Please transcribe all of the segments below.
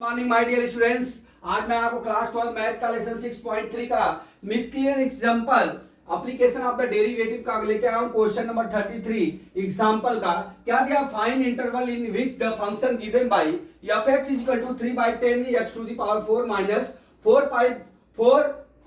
Morning my dear students. आज मैं आपको क्लास 12 मैथ का लेसन 6.3 का मिसक्लियर example application of the derivative का लेके आया हूं। क्वेश्चन नंबर 33 एग्जांपल का क्या दिया, find interval in which the function given by f(x) = 3/10 x to the power 4 minus 4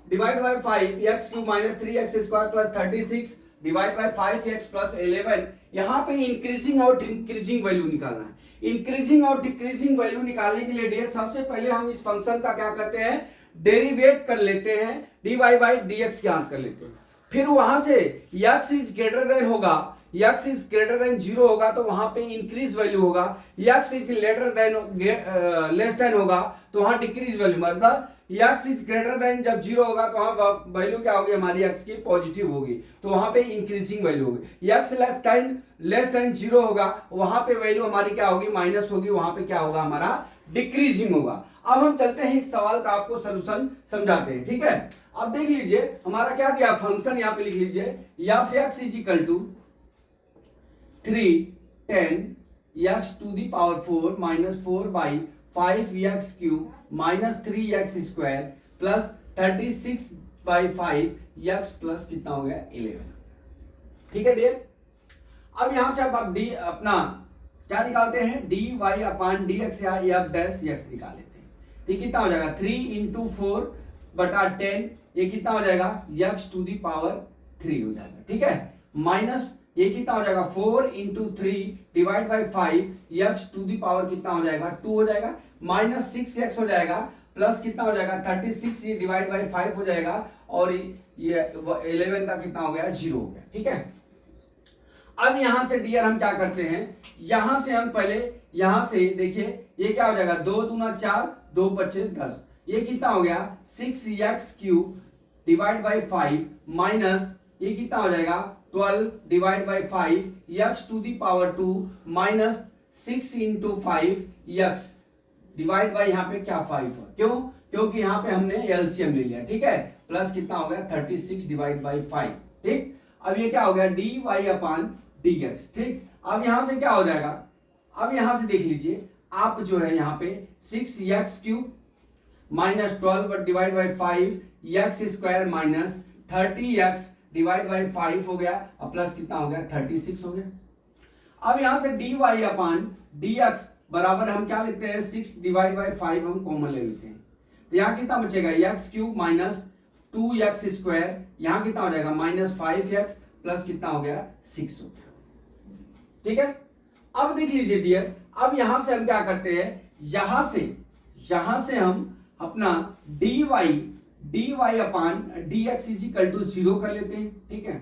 divided by 5 x³ minus 3x² plus 36 divide by 5x plus 11। यहाँ पे increasing और डिक्रीजिंग वैल्यू निकालना है। इंक्रीजिंग और decreasing value निकालने के लिए डियर सबसे पहले हम इस फंक्शन का क्या करते हैं, डेरिवेट कर लेते हैं, dy बाई dx ज्ञात कर लेते हैं। फिर वहां से x इज ग्रेटर देन होगा, x इज ग्रेटर देन 0 होगा तो वहां पे इंक्रीज वैल्यू होगा, x इज लेस देन होगा तो वहां डिक्रीज वैल्यू, मतलब x इज ग्रेटर देन जब 0 होगा तो वहां वैल्यू क्या होगी हमारी x की, पॉजिटिव होगी, तो वहां पे इंक्रीजिंग वैल्यू होगी। x लेस देन 0 होगा वहां पे वैल्यू हमारी क्या होगी, माइनस होगी, वहां पे क्या होगा हमारा डिक्रीजिंग होगा। अब हम चलते हैं इस सवाल का आपको सॉल्यूशन समझाते हैं, ठीक है। अब देख लीजिए हमारा क्या दिया, फंक्शन यहाँ पे लिख लीजिए f(x) = 3 10 x to the power 4 minus 4/5 x³ minus 3x² plus 36/5 x plus कितना हो गया 11। ठीक है डियर। अब यहां से अब डी अपना क्या निकालते हैं, dy/dx या f' निकाल लेते हैं। तो कितना हो जाएगा 3 × 4/10, ये कितना हो जाएगा x to the power 3 हो जाएगा, ठीक है, माइनस ये कितना हो जाएगा 4 × 3 divide by 5 x to the power कितना हो जाएगा 2 हो जाएगा, माइनस 6x हो जाएगा, प्लस कितना हो जाएगा 36, ये डिवाइड बाई 5 हो जाएगा, और ये 11 का कितना हो गया 0 हो गया, ठीक है। अब यहां से डियर हम क्या करते हैं, यहां से हम पहले यहां से देखिए ये क्या हो जाएगा 2 दूना 4 2 पच्चे 10, ये कितना हो गया 6x³ डिवाइड बाई 5 माइनस ये कितना हो जाएगा 12 divide by 5 x to the power 2 minus 6 × 5 x divide by यहाँ पे क्या 5 है, क्यों, क्योंकि यहाँ पे हमने एलसीएम ले लिया, ठीक है, प्लस कितना हो गया 36 डिवाइड बाई 5, ठीक। अब ये क्या हो गया dy/dx, ठीक। अब यहां से क्या हो जाएगा, अब यहां से देख लीजिए आप जो है यहाँ पे 6x³ minus 12 divide by 5 x² minus 30x divide by 5 हो गया, और प्लस कितना हो गया 36 हो गया। अब यहां से dy/dx बराबर हम क्या लेते हैं 6 डिवाइड बाई 5 हम कॉमन ले लेते हैं, तो यहाँ कितना बचेगा x³ माइनस 2x², यहाँ कितना हो जाएगा माइनस 5x प्लस कितना हो गया 6 हो गया, ठीक है। अब देख लीजिए डियर, अब यहां से हम क्या करते हैं, यहां से हम अपना dy/dx = 0 कर लेते हैं, ठीक है।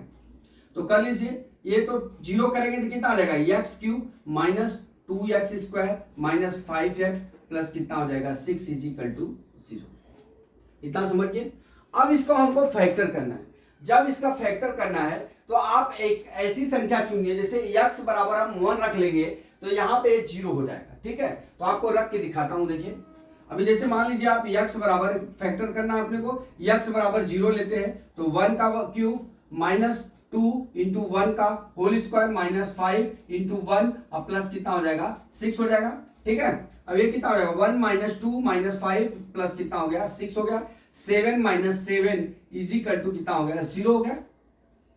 तो कर लीजिए, ये तो 0 करेंगे तो कितना आ जाएगा x³ minus 2x² minus 5x plus कितना हो जाएगा 6 = 0। इतना समझिए। अब इसको हमको फैक्टर करना है। जब इसका फैक्टर करना है तो आप एक ऐसी संख्या चुनिए, जैसे x बराबर हम 1 रख लेंगे तो यहाँ पे 0 हो जाएगा, ठीक है। तो आपको रख के दिखाता हूं, देखिए अभी जैसे मान लीजिए आप x बराबर फैक्टर करना है अपने को, x बराबर 0 लेते हैं तो 1 का क्यूब माइनस 2 × 1 का होल स्क्वायर माइनस 5 × 1 और प्लस कितना हो जाएगा 6 हो जाएगा, ठीक है। अब ये कितना हो जाएगा 1 - 2 - 5 प्लस कितना हो गया 6 हो गया, 7 - 7 = कितना हो गया 0 हो गया,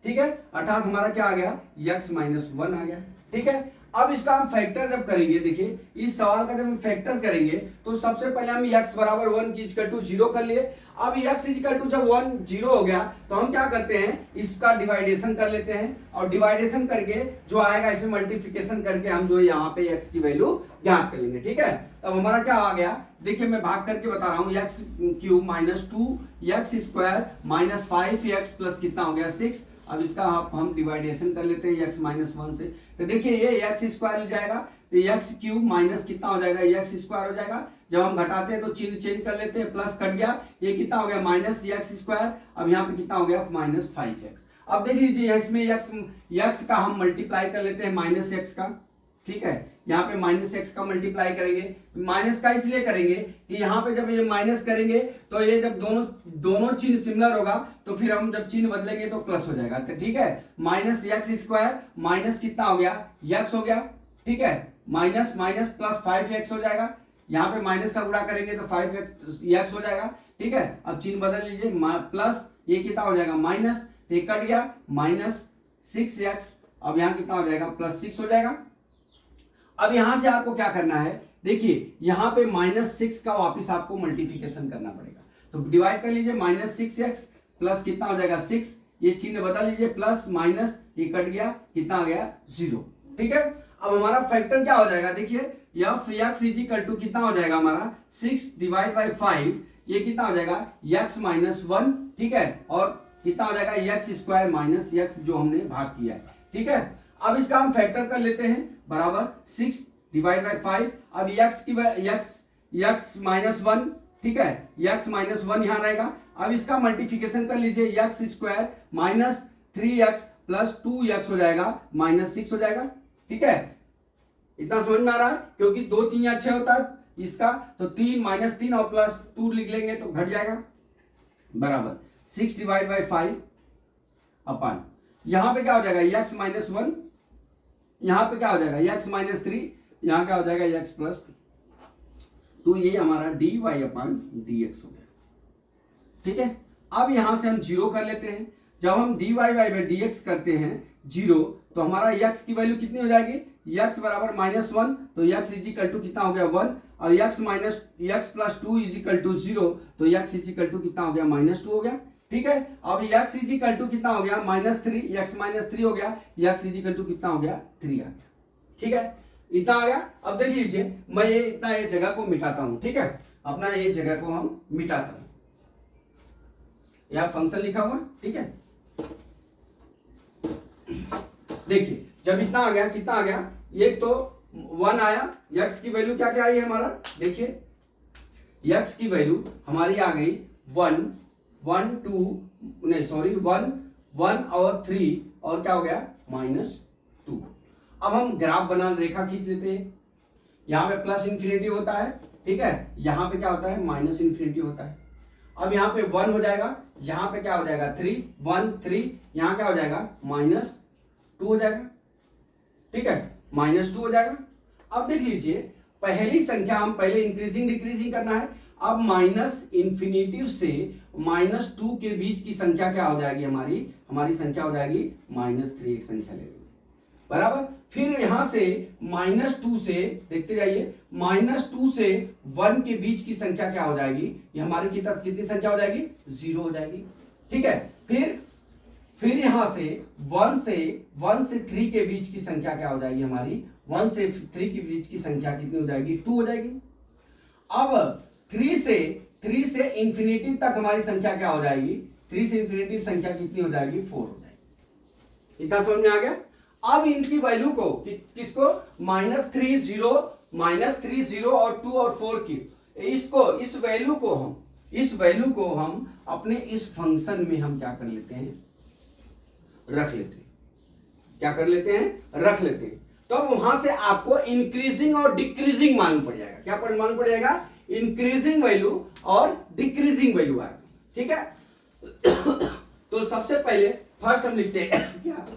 ठीक है। अर्थात हमारा क्या आ गया x - 1 आ गया, ठीक है। अब इसका हम फैक्टर जब करेंगे, देखिए इस सवाल का जब हम फैक्टर करेंगे तो सबसे पहले हम x बराबर 1 की इक्वल टू 0 कर लिए। अब x इक्वल टू जब 1 0 हो गया तो हम क्या करते हैं, इसका डिवाइडेशन कर लेते हैं, और डिवाइडेशन करके जो आएगा इसमें मल्टीप्लिकेशन करके हम जो यहाँ पे x की वैल्यू ज्ञात कर लेंगे, ठीक है। तब हमारा क्या आ गया, देखिए मैं भाग करके बता रहा हूँ, x³ minus 2x² minus 5x plus कितना हो गया 6। अब इसका हम डिवाइडेशन कर लेते हैं x - 1 से, तो देखिए ये x² हो जाएगा, तो x³ माइनस कितना हो जाएगा x² हो जाएगा। जब हम घटाते हैं तो चिन्ह चेंज कर लेते हैं, प्लस कट गया, ये कितना हो गया माइनस x², अब यहाँ पे कितना हो गया माइनस 5x। अब देख लीजिए इसमें x का हम मल्टीप्लाई कर लेते हैं माइनस x का, ठीक है। यहाँ पे माइनस x का मल्टीप्लाई करेंगे, माइनस का इसलिए करेंगे कि यहाँ पे जब ये माइनस करेंगे तो ये जब दोनों चिन्ह सिमिलर होगा तो फिर हम जब चिन्ह बदलेंगे तो प्लस हो जाएगा, तो ठीक है। माइनस x² माइनस कितना हो गया x हो गया, ठीक है, माइनस माइनस प्लस 5x हो जाएगा, यहाँ पे माइनस का गुणा करेंगे तो 5x हो जाएगा, ठीक है। अब चिन्ह बदल लीजिए, प्लस ये कितना हो जाएगा माइनस, तो ये कट गया -6x, अब यहाँ कितना हो जाएगा +6 हो जाएगा। अब यहां से आपको क्या करना है, देखिए यहाँ पे -6 का वापस आपको मल्टीप्लिकेशन करना पड़ेगा, तो डिवाइड कर लीजिए -6x प्लस कितना हो जाएगा 6, ये चिन्ह बदल लीजिए, प्लस माइनस ये कट गया, कितना आ गया 0, ठीक है। अब हमारा फैक्टर क्या हो जाएगा, देखिए f(x) = कितना हो जाएगा हमारा 6 डिवाइड बाई 5, ये कितना हो जाएगा x - 1, ठीक है, और कितना हो जाएगा x² - x जो हमने भाग किया है, ठीक है। अब इसका हम फैक्टर कर लेते हैं, बराबर 6 डिवाइड बाई 5, अब x -1, ठीक है, x -1 यहां रहेगा। अब इसका मल्टीप्लिकेशन कर लीजिए, x² - 3x प्लस 2x हो जाएगा -6 हो जाएगा, ठीक है। इतना समझ में आ रहा है, क्योंकि 2 3 या 6 होता है इसका, तो 3 -3 और +2 लिख लेंगे तो घट जाएगा, बराबर 6 डिवाइड बाई 5 अपन, यहां पे क्या हो जाएगा x -1, यहां पे क्या हो जाएगा x -3, यहां क्या हो जाएगा x +2, तो ये हमारा dy/dx हो गया, ठीक है। अब यहां से हम 0 कर लेते हैं, जब हम dy/dx करते हैं 0, तो हमारा x की वैल्यू कितनी हो जाएगी, x बराबर -1, तो x = कितना हो गया 1, और x + 2 = 0, तो x = कितना हो गया -2 हो गया, ठीक है। अब x = कितना हो गया -3, x -3 हो गया, x = कितना हो गया 3 आ गया, ठीक है, इतना आ गया। अब देख लीजिए, मैं ये जगह को मिटाता हूं, ठीक है, अपना ये जगह को हम मिटाता हूं, यहां फंक्शन लिखा हुआ, ठीक है। देखिए जब इतना आ गया, कितना आ गया, ये तो 1 आया, x की वैल्यू क्या क्या आई है हमारा, देखिए x की वैल्यू हमारी आ गई 1 और 3, और क्या हो गया -2। अब हम ग्राफ बना, रेखा खींच लेते हैं, यहां पे +∞ होता है, ठीक है, यहां पे क्या होता है -∞ होता है। अब यहाँ पे 1 हो जाएगा, यहाँ पे क्या हो जाएगा 3, 1 3, यहाँ क्या हो जाएगा -2 हो जाएगा, ठीक है, -2 हो जाएगा। अब देख लीजिए, पहली संख्या हम पहले इंक्रीजिंग डिक्रीजिंग करना है, अब -∞ से -2 के बीच की संख्या क्या हो जाएगी, हमारी संख्या हो जाएगी -3, एक संख्या ले, बराबर। फिर यहां से -2 से देखते जाइए, -2 से 1 के बीच की संख्या क्या हो जाएगी, ये हमारी कितनी संख्या हो जाएगी 0 हो जाएगी, ठीक है। फिर यहां से 1 से 3 के बीच की संख्या क्या हो जाएगी, हमारी 1 से 3 के बीच की संख्या कितनी हो जाएगी 2 हो जाएगी। अब 3 से इंफिनिटी तक हमारी संख्या क्या हो जाएगी, 3 से इंफिनिटी संख्या कितनी हो जाएगी 4 हो जाएगी, इतना समझ में आ गया। अब इनकी वैल्यू को किसको -3 0 और 2 और 4 की, इस वैल्यू को हम अपने इस फंक्शन में हम क्या कर लेते हैं, रख लेते हैं, रख लेते हैं। तो अब वहां से आपको इंक्रीजिंग और डिक्रीजिंग मालूम पड़ जाएगा, क्या मालूम पड़ जाएगा, इंक्रीजिंग वैल्यू और डिक्रीजिंग वैल्यू आएगा, ठीक है। तो सबसे पहले फर्स्ट हम लिखते हैं क्या,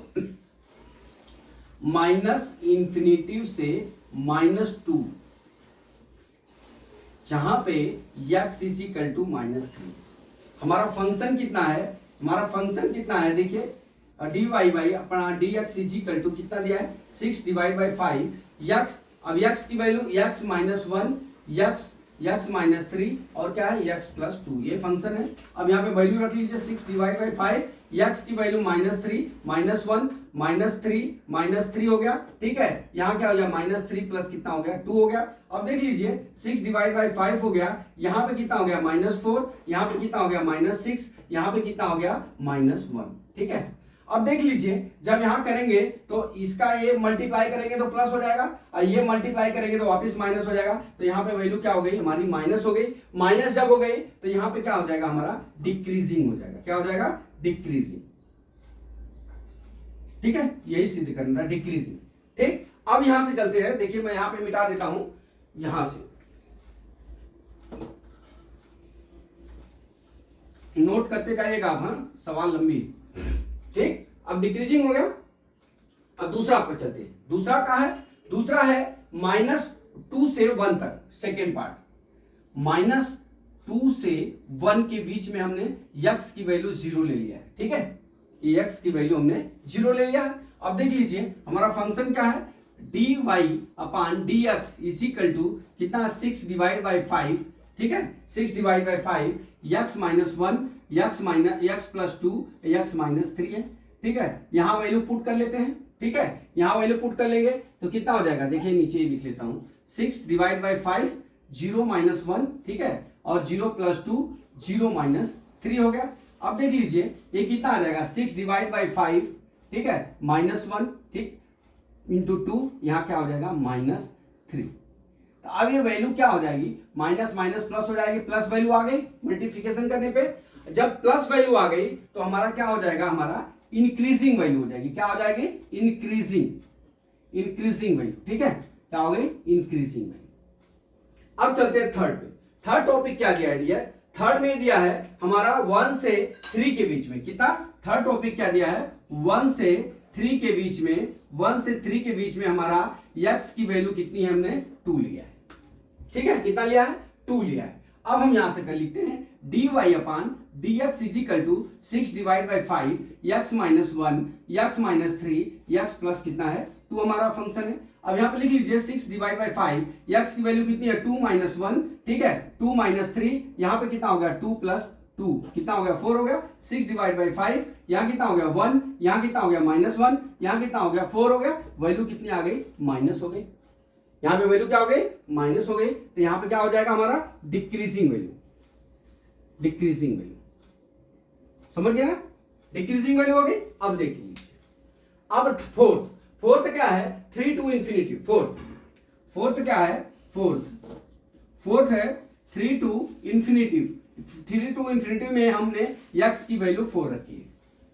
-∞ से -2, जहां पे x = -3, हमारा फंक्शन कितना है, देखिए dx कितना दिया है 6 डिवाइड बाई 5 x, अब x की वैल्यू x -1, x -3 और क्या है x +2, ये फंक्शन है। अब यहाँ पे वैल्यू रख लीजिए 6 डिवाइड बाई 5, x की वैल्यू -3 -1 -3 हो गया, ठीक है। यहाँ क्या हो गया -3 प्लस कितना हो गया 2 हो गया। अब देख लीजिए 6 डिवाइड बाई 5 हो गया, यहाँ पे कितना हो गया -4, यहाँ पे कितना हो गया -6, यहाँ पे कितना हो गया -1, ठीक है। अब देख लीजिए, जब यहां करेंगे तो इसका ये मल्टीप्लाई करेंगे तो प्लस हो जाएगा, और ये मल्टीप्लाई करेंगे तो वापस माइनस हो जाएगा, तो यहाँ पे वैल्यू क्या हो गई हमारी माइनस हो गई। माइनस जब हो गई तो यहाँ पे क्या हो जाएगा हमारा डिक्रीजिंग हो जाएगा, क्या हो जाएगा डिक्रीजिंग, ठीक है, यही सिद्ध करना था डिक्रीजिंग, ठीक। अब यहां से चलते हैं, देखिए मैं यहां पे मिटा देता हूं, यहां से नोट करते जाइएगा आप, हाँ सवाल लंबी, ठीक। अब डिक्रीजिंग हो गया, अब दूसरा पर चलते हैं, दूसरा क्या है, दूसरा है 2 से 1 तक, सेकेंड पार्ट, -2 से 1 के बीच में हमने x की वैल्यू 0 ले लिया है, ठीक है, x की वैल्यू हमने 0 ले लिया है। अब देख लीजिए हमारा फंक्शन क्या है, dy/dx इज इक्वल टू कितना, 6/5, ठीक है, 6/5 x - 1 x + 2 x - 3 है, ठीक है। यहां वैल्यू पुट कर लेते हैं, ठीक है, यहां वैल्यू पुट कर लेंगे तो कितना हो जाएगा, देखिए नीचे लिख लेता हूं, 6/5 0 - 1, ठीक है, और 0 + 2 0 - 3 हो गया। अब देख लीजिए ये कितना आ जाएगा, 6/5, ठीक है, -1, ठीक, इंटू 2, यहां क्या हो जाएगा -3। तो अब ये वैल्यू क्या हो जाएगी, माइनस माइनस प्लस हो जाएगी, प्लस वैल्यू आ गई मल्टीप्लिकेशन करने पे। जब प्लस वैल्यू आ गई तो हमारा क्या हो जाएगा, हमारा इंक्रीजिंग वैल्यू हो जाएगी, क्या हो जाएगी, इंक्रीजिंग वैल्यू, ठीक है, क्या हो गई, इंक्रीजिंग वैल्यू। अब चलते हैं थर्ड पे। थर्ड टॉपिक क्या दिया है डियर, थर्ड में दिया है हमारा 1 से 3 के बीच में, कितना, थर्ड टॉपिक क्या दिया है, 1 से 3 के बीच में, 1 से 3 के बीच में हमारा x की वैल्यू कितनी है, हमने 2 लिया है, ठीक है, कितना लिया है, 2 लिया है। अब हम यहां से कर लिखते हैं dy/dx is equal to 6/5 x - 1 x - 3 x plus कितना है 2 हमारा फंक्शन है। अब यहां पे लिख लीजिए 6/5 x की वैल्यू कितनी है 2 - 1, ठीक है, 2 - 3, यहां पे कितना हो गया 2 + 2 कितना हो गया 4 हो गया, 6/5 यहां कितना हो गया 1, यहां कितना हो गया -1, यहां कितना हो गया 4 हो गया, वैल्यू कितनी आ गई, माइनस हो गई, यहां पे वैल्यू क्या हो गई, माइनस हो गई। तो यहां पे क्या हो जाएगा हमारा डिक्रीजिंग वैल्यू, समझ गया ना, डिक्रीजिंग वैल्यू हो गई। अब देख लीजिए, अब फोर्थ क्या है, 3 to infinity, फोर्थ क्या है, फोर्थ है 3 to infinity, 3 to infinity में हमने x की वैल्यू 4 रखी है,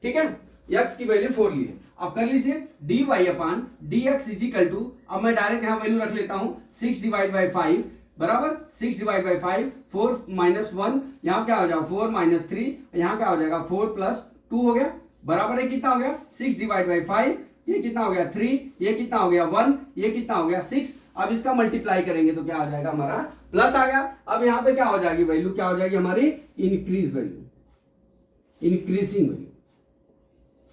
ठीक है, x की वैल्यू 4 ली है। अब कर लीजिए dy/dx इज इक्वल टू, अब मैं डायरेक्ट यहां वैल्यू रख लेता हूं 6/5 बराबर 6/5 4 - 1, यहां क्या हो जाएगा 4 - 3, यहां क्या हो जाएगा 4 + 2 हो गया, बराबर है कितना हो गया 6/5, ये कितना हो गया 3, ये कितना हो गया 1, ये कितना हो गया 6। अब इसका मल्टीप्लाई करेंगे तो क्या हो जाएगा हमारा प्लस आ गया। अब यहां पे क्या हो जाएगी वैल्यू, क्या हो जाएगी हमारी इंक्रीजिंग वैल्यू,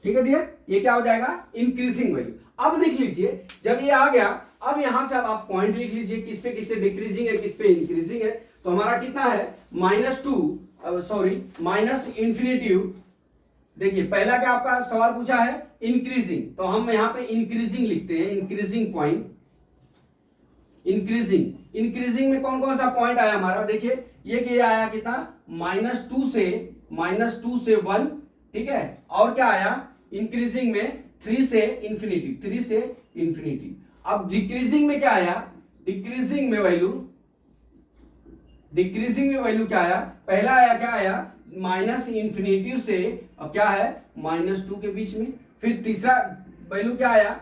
ठीक है डियर, ये क्या हो जाएगा इंक्रीजिंग वैल्यू। अब देख लीजिए जब ये आ गया, अब यहां से अब आप पॉइंट लिख लीजिए किस पे किससे डिक्रीजिंग है किस पे इंक्रीजिंग है। तो हमारा कितना है -∞। देखिए पहला क्या आपका सवाल पूछा है इंक्रीजिंग, तो हम यहां पे इंक्रीजिंग लिखते हैं, इंक्रीजिंग पॉइंट, इंक्रीजिंग में कौन कौन सा पॉइंट आया हमारा, देखिए ये आया कितना -2 से 1, ठीक है, और क्या आया इंक्रीजिंग में 3 से इंफिनिटी। अब डिक्रीजिंग में क्या आया, डिक्रीजिंग में वैल्यू क्या आया, पहला आया क्या आया -∞ से और क्या है -2 के बीच में, फिर तीसरा वैल्यू क्या आया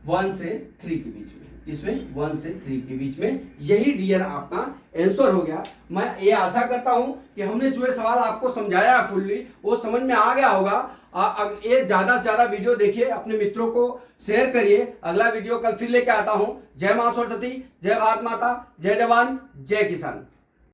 1 से 3 के बीच में, इसमें 1 से 3 के बीच में। यही डियर आपका आंसर हो गया। मैं ये आशा करता हूं कि हमने जो सवाल आपको समझाया है फुल्ली वो समझ में आ गया होगा। ये ज्यादा से ज्यादा वीडियो देखिए, अपने मित्रों को शेयर करिए। अगला वीडियो कल फिर लेके आता हूं। जय मां सरस्वती, जय भारत माता, जय जवान, जय किसान।